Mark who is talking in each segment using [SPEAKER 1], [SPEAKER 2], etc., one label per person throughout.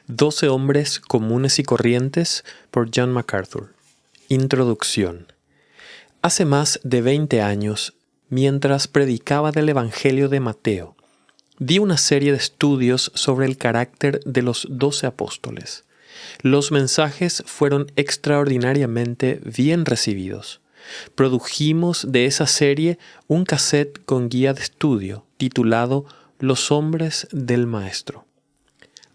[SPEAKER 1] 12 hombres comunes y corrientes por John MacArthur. Introducción. Hace más de 20 años, mientras predicaba del Evangelio de Mateo, di una serie de estudios sobre el carácter de los 12 apóstoles. Los mensajes fueron extraordinariamente bien recibidos. Produjimos de esa serie un cassette con guía de estudio titulado Los hombres del Maestro.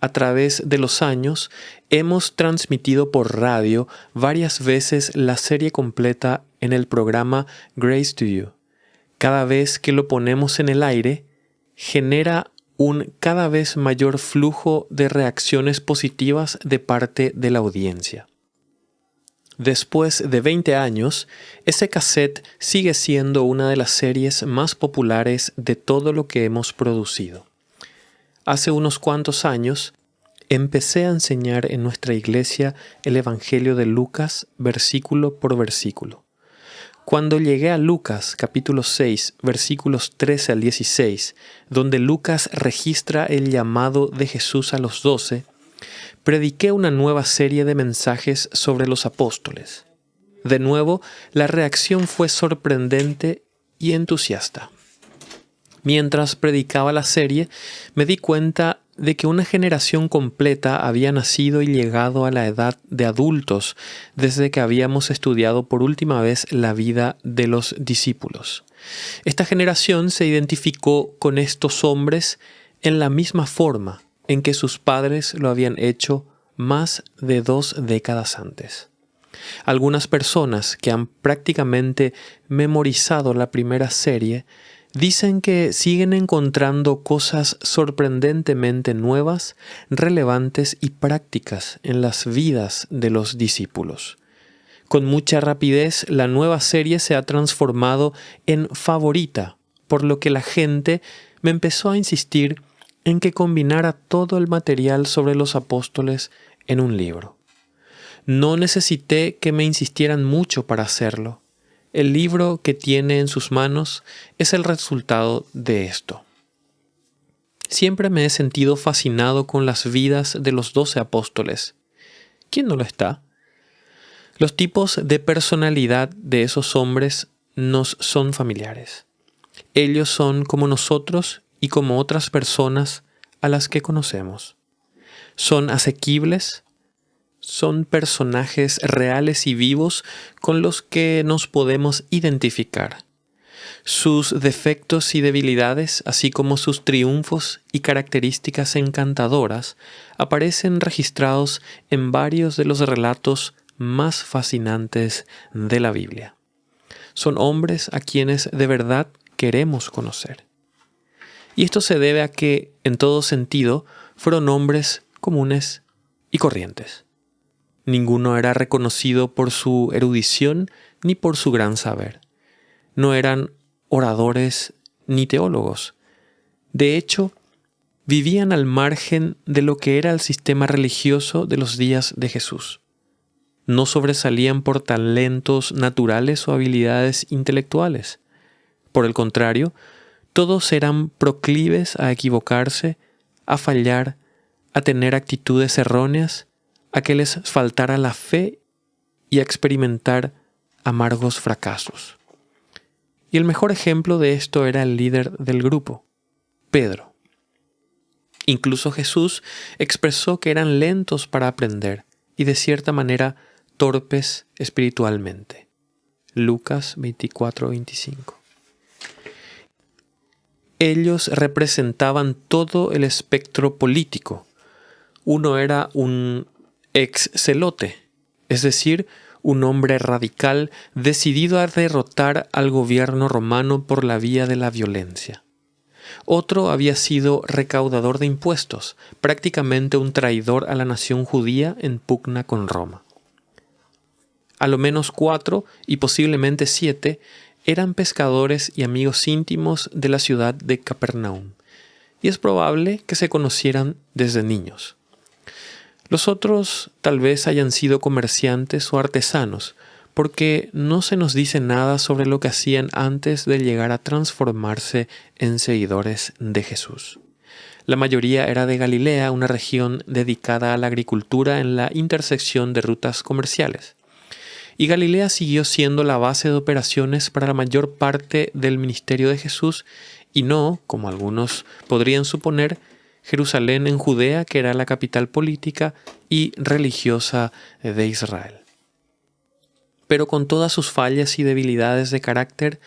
[SPEAKER 1] A través de los años, hemos transmitido por radio varias veces la serie completa en el programa Grace to You. Cada vez que lo ponemos en el aire, genera un cada vez mayor flujo de reacciones positivas de parte de la audiencia. Después de 20 años, ese cassette sigue siendo una de las series más populares de todo lo que hemos producido. Hace unos cuantos años, empecé a enseñar en nuestra iglesia el Evangelio de Lucas versículo por versículo. Cuando llegué a Lucas capítulo 6, versículos 13 al 16, donde Lucas registra el llamado de Jesús a los 12, prediqué una nueva serie de mensajes sobre los apóstoles. De nuevo, la reacción fue sorprendente y entusiasta. Mientras predicaba la serie, me di cuenta de que una generación completa había nacido y llegado a la edad de adultos desde que habíamos estudiado por última vez la vida de los discípulos. Esta generación se identificó con estos hombres en la misma forma en que sus padres lo habían hecho más de 2 décadas antes. Algunas personas que han prácticamente memorizado la primera serie dicen que siguen encontrando cosas sorprendentemente nuevas, relevantes y prácticas en las vidas de los discípulos. Con mucha rapidez, la nueva serie se ha transformado en favorita, por lo que la gente me empezó a insistir en que combinara todo el material sobre los apóstoles en un libro. No necesité que me insistieran mucho para hacerlo. El libro que tiene en sus manos es el resultado de esto. Siempre me he sentido fascinado con las vidas de los 12 apóstoles. ¿Quién no lo está? Los tipos de personalidad de esos hombres nos son familiares. Ellos son como nosotros y como otras personas a las que conocemos. Son asequibles. Son personajes reales y vivos con los que nos podemos identificar. Sus defectos y debilidades, así como sus triunfos y características encantadoras, aparecen registrados en varios de los relatos más fascinantes de la Biblia. Son hombres a quienes de verdad queremos conocer. Y esto se debe a que, en todo sentido, fueron hombres comunes y corrientes. Ninguno era reconocido por su erudición ni por su gran saber. No eran oradores ni teólogos. De hecho, vivían al margen de lo que era el sistema religioso de los días de Jesús. No sobresalían por talentos naturales o habilidades intelectuales. Por el contrario, todos eran proclives a equivocarse, a fallar, a tener actitudes erróneas, a que les faltara la fe y a experimentar amargos fracasos. Y el mejor ejemplo de esto era el líder del grupo, Pedro. Incluso Jesús expresó que eran lentos para aprender y de cierta manera torpes espiritualmente. Lucas 24:25. Ellos representaban todo el espectro político. Uno era un ex-celote, es decir, un hombre radical decidido a derrotar al gobierno romano por la vía de la violencia. Otro había sido recaudador de impuestos, prácticamente un traidor a la nación judía en pugna con Roma. A lo menos 4 y posiblemente 7 eran pescadores y amigos íntimos de la ciudad de Capernaum, y es probable que se conocieran desde niños. Los otros tal vez hayan sido comerciantes o artesanos, porque no se nos dice nada sobre lo que hacían antes de llegar a transformarse en seguidores de Jesús. La mayoría era de Galilea, una región dedicada a la agricultura en la intersección de rutas comerciales. Y Galilea siguió siendo la base de operaciones para la mayor parte del ministerio de Jesús y no, como algunos podrían suponer, Jerusalén en Judea, que era la capital política y religiosa de Israel. Pero con todas sus fallas y debilidades de carácter,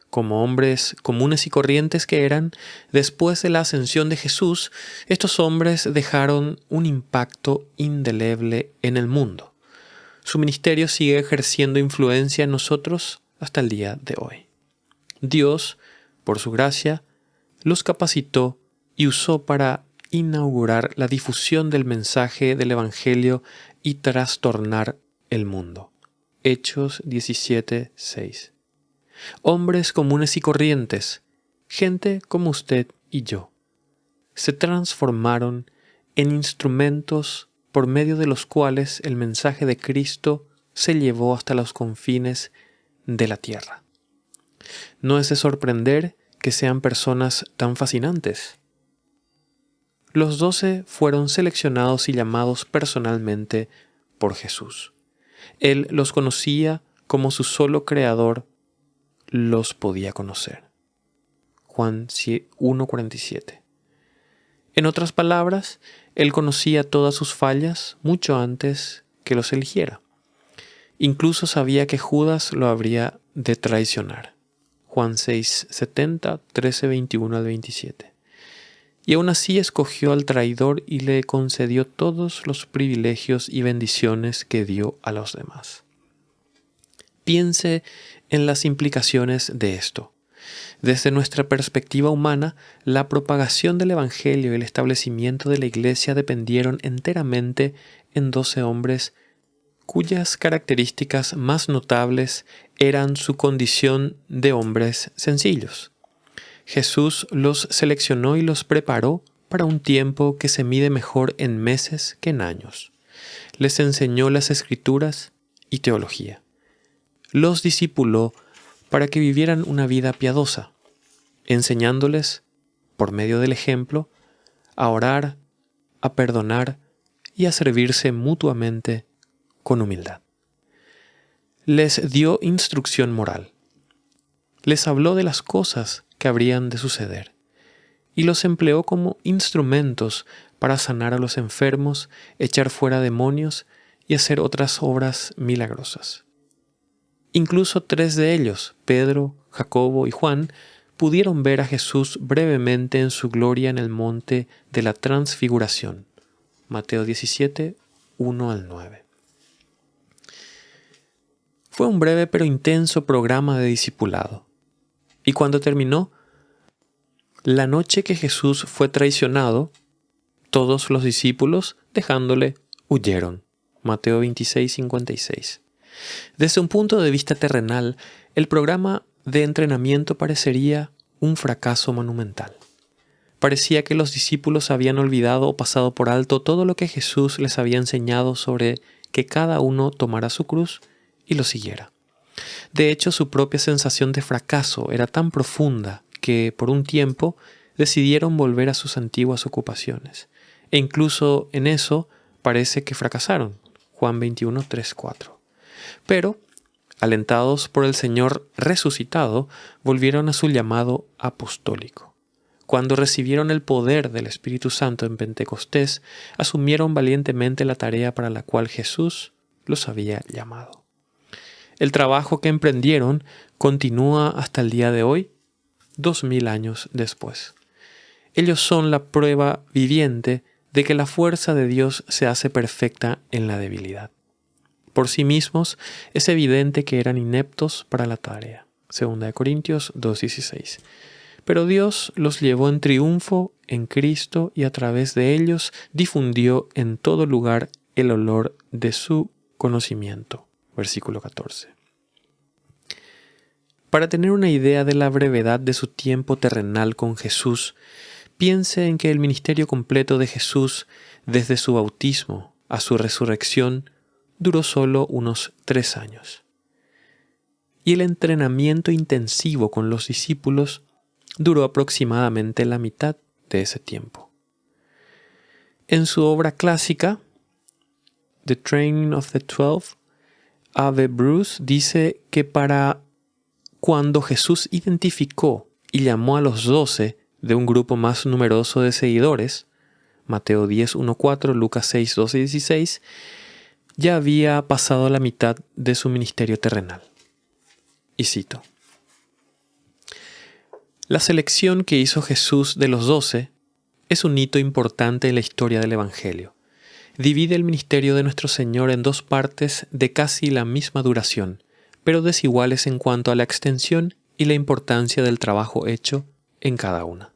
[SPEAKER 1] como hombres comunes y corrientes que eran, después de la ascensión de Jesús, estos hombres dejaron un impacto indeleble en el mundo. Su ministerio sigue ejerciendo influencia en nosotros hasta el día de hoy. Dios, por su gracia, los capacitó y usó para inaugurar la difusión del mensaje del Evangelio y trastornar el mundo. Hechos 17:6. Hombres comunes y corrientes, gente como usted y yo, se transformaron en instrumentos por medio de los cuales el mensaje de Cristo se llevó hasta los confines de la tierra. No es de sorprender que sean personas tan fascinantes. Los 12 fueron seleccionados y llamados personalmente por Jesús. Él los conocía como su solo creador los podía conocer. Juan 1:47. En otras palabras, Él conocía todas sus fallas mucho antes que los eligiera. Incluso sabía que Judas lo habría de traicionar. Juan 6:70, 13:21 al 27. Y aún así escogió al traidor y le concedió todos los privilegios y bendiciones que dio a los demás. Piense en las implicaciones de esto. Desde nuestra perspectiva humana, la propagación del Evangelio y el establecimiento de la Iglesia dependieron enteramente en 12 hombres cuyas características más notables eran su condición de hombres sencillos. Jesús los seleccionó y los preparó para un tiempo que se mide mejor en meses que en años. Les enseñó las Escrituras y teología. Los discipuló para que vivieran una vida piadosa, enseñándoles, por medio del ejemplo, a orar, a perdonar y a servirse mutuamente con humildad. Les dio instrucción moral. Les habló de las cosas que habrían de suceder y los empleó como instrumentos para sanar a los enfermos, echar fuera demonios y hacer otras obras milagrosas. Incluso 3 de ellos, Pedro, Jacobo y Juan, pudieron ver a Jesús brevemente en su gloria en el monte de la Transfiguración. Mateo 17, 1 al 9. Fue un breve pero intenso programa de discipulado. Y cuando terminó, la noche que Jesús fue traicionado, todos los discípulos, dejándole, huyeron. Mateo 26, 56. Desde un punto de vista terrenal, el programa de entrenamiento parecería un fracaso monumental. Parecía que los discípulos habían olvidado o pasado por alto todo lo que Jesús les había enseñado sobre que cada uno tomara su cruz y lo siguiera. De hecho, su propia sensación de fracaso era tan profunda que, por un tiempo, decidieron volver a sus antiguas ocupaciones. E incluso en eso parece que fracasaron. Juan 21, 3, 4. Pero, alentados por el Señor resucitado, volvieron a su llamado apostólico. Cuando recibieron el poder del Espíritu Santo en Pentecostés, asumieron valientemente la tarea para la cual Jesús los había llamado. El trabajo que emprendieron continúa hasta el día de hoy, 2000 años después. Ellos son la prueba viviente de que la fuerza de Dios se hace perfecta en la debilidad. Por sí mismos, es evidente que eran ineptos para la tarea. 2 Corintios 2:16. Pero Dios los llevó en triunfo en Cristo y a través de ellos difundió en todo lugar el olor de su conocimiento. Versículo 14. Para tener una idea de la brevedad de su tiempo terrenal con Jesús, piense en que el ministerio completo de Jesús, desde su bautismo a su resurrección, duró solo unos 3 años. Y el entrenamiento intensivo con los discípulos duró aproximadamente la mitad de ese tiempo. En su obra clásica, The Training of the 12, A.V. Bruce dice que para cuando Jesús identificó y llamó a los 12 de un grupo más numeroso de seguidores, Mateo 10, 1, 4, Lucas 6, 12 y 16, ya había pasado la mitad de su ministerio terrenal. Y cito: la selección que hizo Jesús de los 12 es un hito importante en la historia del Evangelio. Divide el ministerio de nuestro Señor en dos partes de casi la misma duración, pero desiguales en cuanto a la extensión y la importancia del trabajo hecho en cada una.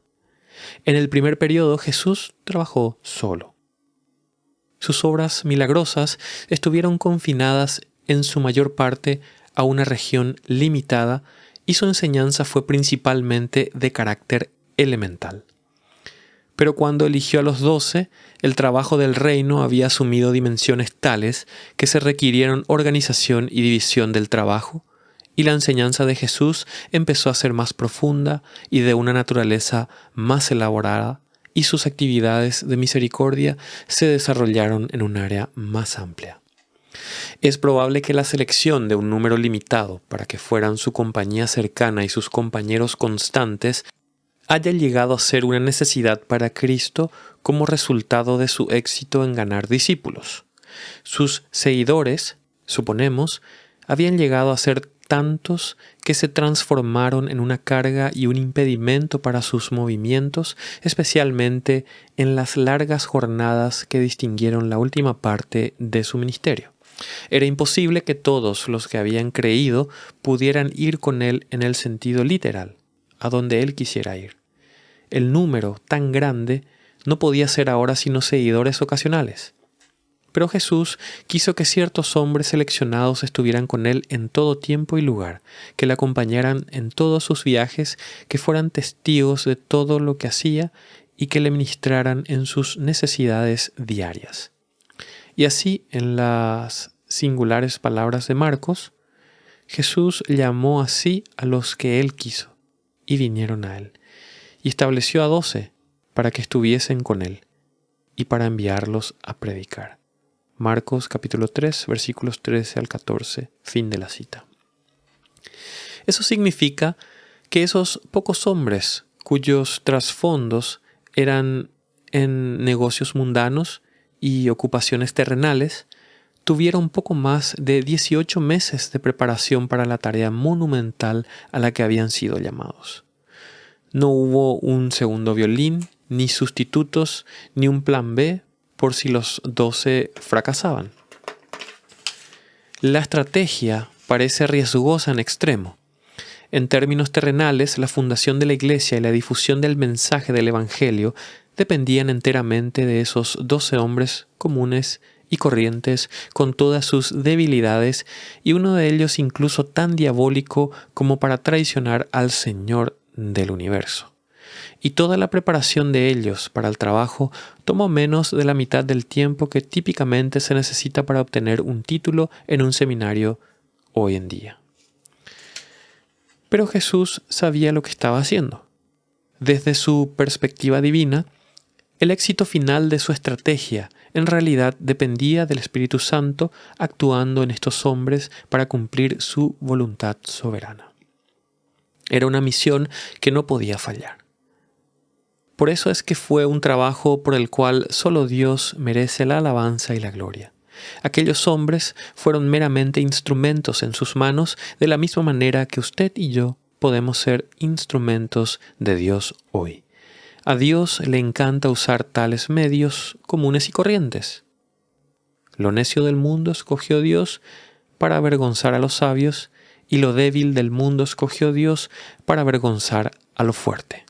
[SPEAKER 1] En el primer periodo Jesús trabajó solo. Sus obras milagrosas estuvieron confinadas en su mayor parte a una región limitada y su enseñanza fue principalmente de carácter elemental. Pero cuando eligió a los 12, el trabajo del reino había asumido dimensiones tales que se requirieron organización y división del trabajo, y la enseñanza de Jesús empezó a ser más profunda y de una naturaleza más elaborada, y sus actividades de misericordia se desarrollaron en un área más amplia. Es probable que la selección de un número limitado para que fueran su compañía cercana y sus compañeros constantes haya llegado a ser una necesidad para Cristo como resultado de su éxito en ganar discípulos. Sus seguidores, suponemos, habían llegado a ser tantos que se transformaron en una carga y un impedimento para sus movimientos, especialmente en las largas jornadas que distinguieron la última parte de su ministerio. Era imposible que todos los que habían creído pudieran ir con él en el sentido literal, a donde él quisiera ir. El número tan grande no podía ser ahora sino seguidores ocasionales. Pero Jesús quiso que ciertos hombres seleccionados estuvieran con él en todo tiempo y lugar, que le acompañaran en todos sus viajes, que fueran testigos de todo lo que hacía y que le ministraran en sus necesidades diarias. Y así, en las singulares palabras de Marcos, Jesús llamó así a los que él quiso, y vinieron a él, y estableció a 12 para que estuviesen con él, y para enviarlos a predicar. Marcos capítulo 3, versículos 13 al 14, fin de la cita. Eso significa que esos pocos hombres cuyos trasfondos eran en negocios mundanos y ocupaciones terrenales, tuvieron poco más de 18 meses de preparación para la tarea monumental a la que habían sido llamados. No hubo un segundo violín, ni sustitutos, ni un plan B por si los 12 fracasaban. La estrategia parece riesgosa en extremo. En términos terrenales, la fundación de la Iglesia y la difusión del mensaje del Evangelio dependían enteramente de esos 12 hombres comunes y corrientes con todas sus debilidades, y uno de ellos incluso tan diabólico como para traicionar al Señor del universo. Y toda la preparación de ellos para el trabajo tomó menos de la mitad del tiempo que típicamente se necesita para obtener un título en un seminario hoy en día. Pero Jesús sabía lo que estaba haciendo. Desde su perspectiva divina, el éxito final de su estrategia en realidad dependía del Espíritu Santo actuando en estos hombres para cumplir su voluntad soberana. Era una misión que no podía fallar. Por eso es que fue un trabajo por el cual solo Dios merece la alabanza y la gloria. Aquellos hombres fueron meramente instrumentos en sus manos, de la misma manera que usted y yo podemos ser instrumentos de Dios hoy. A Dios le encanta usar tales medios comunes y corrientes. Lo necio del mundo escogió Dios para avergonzar a los sabios, y lo débil del mundo escogió Dios para avergonzar a lo fuerte.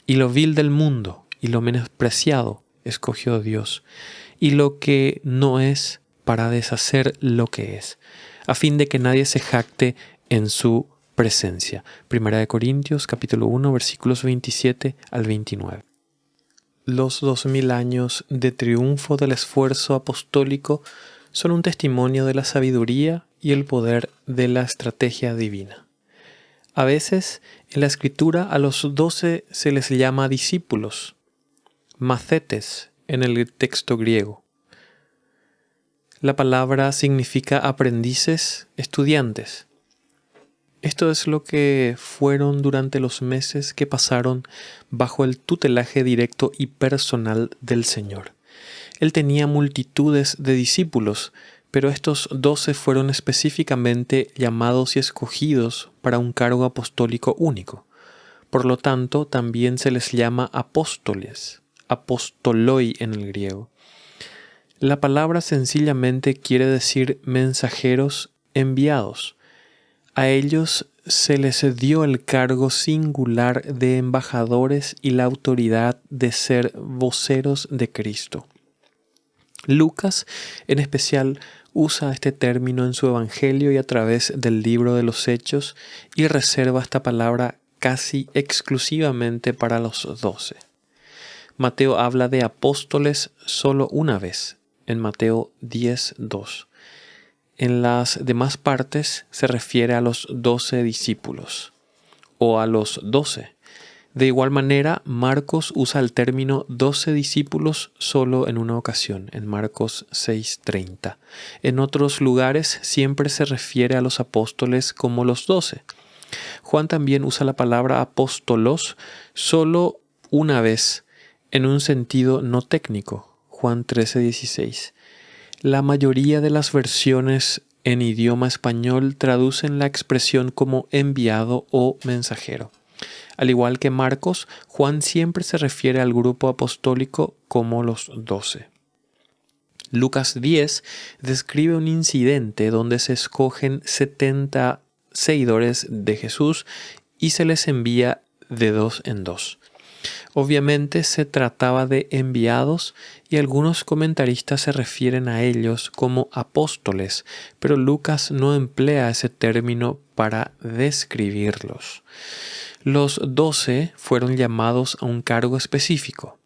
[SPEAKER 1] Y lo vil del mundo y lo menospreciado escogió Dios, y lo que no es para deshacer lo que es, a fin de que nadie se jacte en su presencia. 1 Corintios capítulo 1 versículos 27 al 29. Los 2000 años de triunfo del esfuerzo apostólico son un testimonio de la sabiduría y el poder de la estrategia divina. A veces, en la Escritura, a los 12 se les llama discípulos, macetes en el texto griego. La palabra significa aprendices, estudiantes. Esto es lo que fueron durante los meses que pasaron bajo el tutelaje directo y personal del Señor. Él tenía multitudes de discípulos, pero estos 12 fueron específicamente llamados y escogidos para un cargo apostólico único. Por lo tanto, también se les llama apóstoles, apostoloi en el griego. La palabra sencillamente quiere decir mensajeros enviados. A ellos se les dio el cargo singular de embajadores y la autoridad de ser voceros de Cristo. Lucas, en especial, usa este término en su Evangelio y a través del libro de los Hechos y reserva esta palabra casi exclusivamente para los 12. Mateo habla de apóstoles solo una vez, en Mateo 10:2. En las demás partes se refiere a los 12 discípulos o a los 12. De igual manera, Marcos usa el término 12 discípulos solo en una ocasión, en Marcos 6:30. En otros lugares siempre se refiere a los apóstoles como los 12. Juan también usa la palabra apóstolos solo una vez, en un sentido no técnico, Juan 13:16. La mayoría de las versiones en idioma español traducen la expresión como enviado o mensajero. Al igual que Marcos, Juan siempre se refiere al grupo apostólico como los 12. Lucas 10 describe un incidente donde se escogen 70 seguidores de Jesús y se les envía de 2 en 2. Obviamente se trataba de enviados y algunos comentaristas se refieren a ellos como apóstoles, pero Lucas no emplea ese término para describirlos. Los 12 fueron llamados a un cargo específico,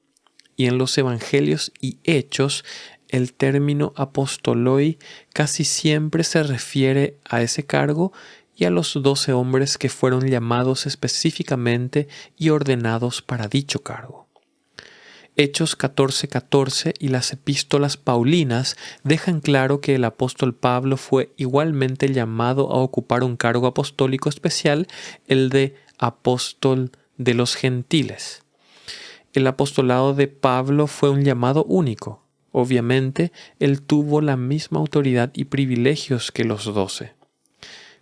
[SPEAKER 1] y en los Evangelios y Hechos el término apostoloi casi siempre se refiere a ese cargo y a los 12 hombres que fueron llamados específicamente y ordenados para dicho cargo. Hechos 14:14 y las epístolas paulinas dejan claro que el apóstol Pablo fue igualmente llamado a ocupar un cargo apostólico especial, el de apóstol de los gentiles. El apostolado de Pablo fue un llamado único. Obviamente, él tuvo la misma autoridad y privilegios que los 12.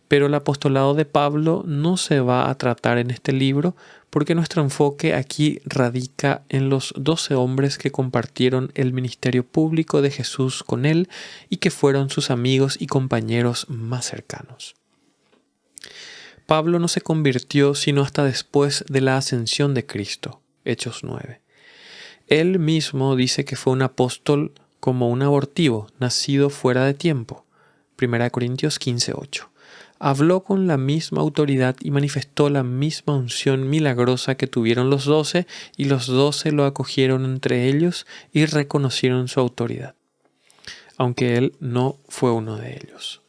[SPEAKER 1] Pero el apostolado de Pablo no se va a tratar en este libro porque nuestro enfoque aquí radica en los 12 hombres que compartieron el ministerio público de Jesús con él y que fueron sus amigos y compañeros más cercanos. Pablo no se convirtió sino hasta después de la ascensión de Cristo, Hechos 9. Él mismo dice que fue un apóstol como un abortivo, nacido fuera de tiempo, 1 Corintios 15:8. Habló con la misma autoridad y manifestó la misma unción milagrosa que tuvieron los 12, y los 12 lo acogieron entre ellos y reconocieron su autoridad, aunque él no fue uno de ellos.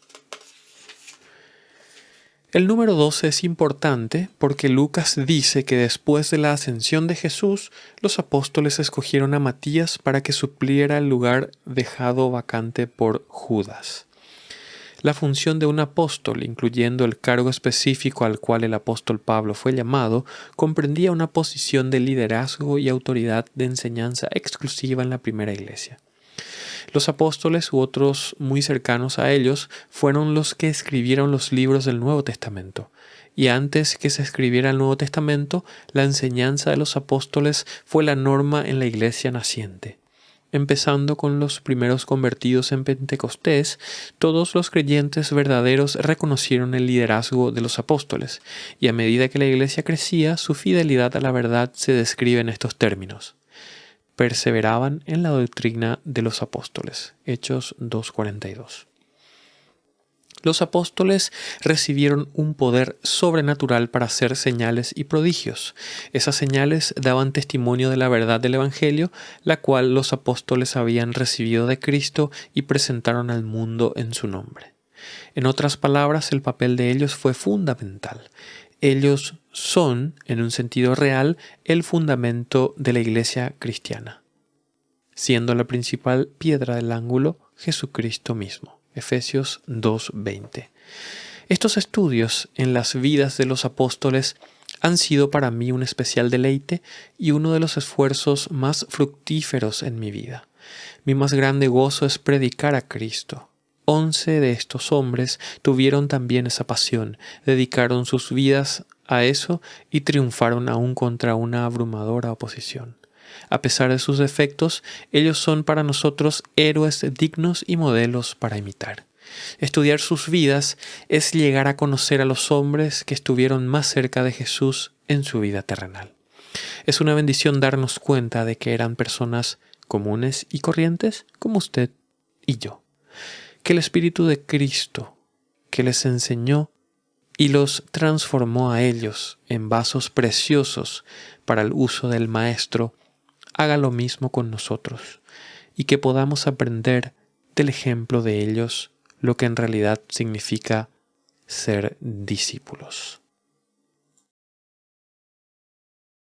[SPEAKER 1] El número 12 es importante porque Lucas dice que después de la ascensión de Jesús, los apóstoles escogieron a Matías para que supliera el lugar dejado vacante por Judas. La función de un apóstol, incluyendo el cargo específico al cual el apóstol Pablo fue llamado, comprendía una posición de liderazgo y autoridad de enseñanza exclusiva en la primera iglesia. Los apóstoles u otros muy cercanos a ellos fueron los que escribieron los libros del Nuevo Testamento. Y antes que se escribiera el Nuevo Testamento, la enseñanza de los apóstoles fue la norma en la iglesia naciente. Empezando con los primeros convertidos en Pentecostés, todos los creyentes verdaderos reconocieron el liderazgo de los apóstoles, y a medida que la iglesia crecía, su fidelidad a la verdad se describe en estos términos. Perseveraban en la doctrina de los apóstoles. Hechos 2:42. Los apóstoles recibieron un poder sobrenatural para hacer señales y prodigios. Esas señales daban testimonio de la verdad del Evangelio, la cual los apóstoles habían recibido de Cristo y presentaron al mundo en su nombre. En otras palabras, el papel de ellos fue fundamental. Ellos son, en un sentido real, el fundamento de la iglesia cristiana. siendo la principal piedra del ángulo Jesucristo mismo. Efesios 2:20. Estos estudios en las vidas de los apóstoles han sido para mí un especial deleite y uno de los esfuerzos más fructíferos en mi vida. Mi más grande gozo es predicar a Cristo. 11 de estos hombres tuvieron también esa pasión, dedicaron sus vidas a eso y triunfaron aún contra una abrumadora oposición. A pesar de sus defectos, ellos son para nosotros héroes dignos y modelos para imitar. Estudiar sus vidas es llegar a conocer a los hombres que estuvieron más cerca de Jesús en su vida terrenal. Es una bendición darnos cuenta de que eran personas comunes y corrientes como usted y yo. Que el Espíritu de Cristo, que les enseñó y los transformó a ellos en vasos preciosos para el uso del Maestro, haga lo mismo con nosotros, y que podamos aprender del ejemplo de ellos lo que en realidad significa ser discípulos.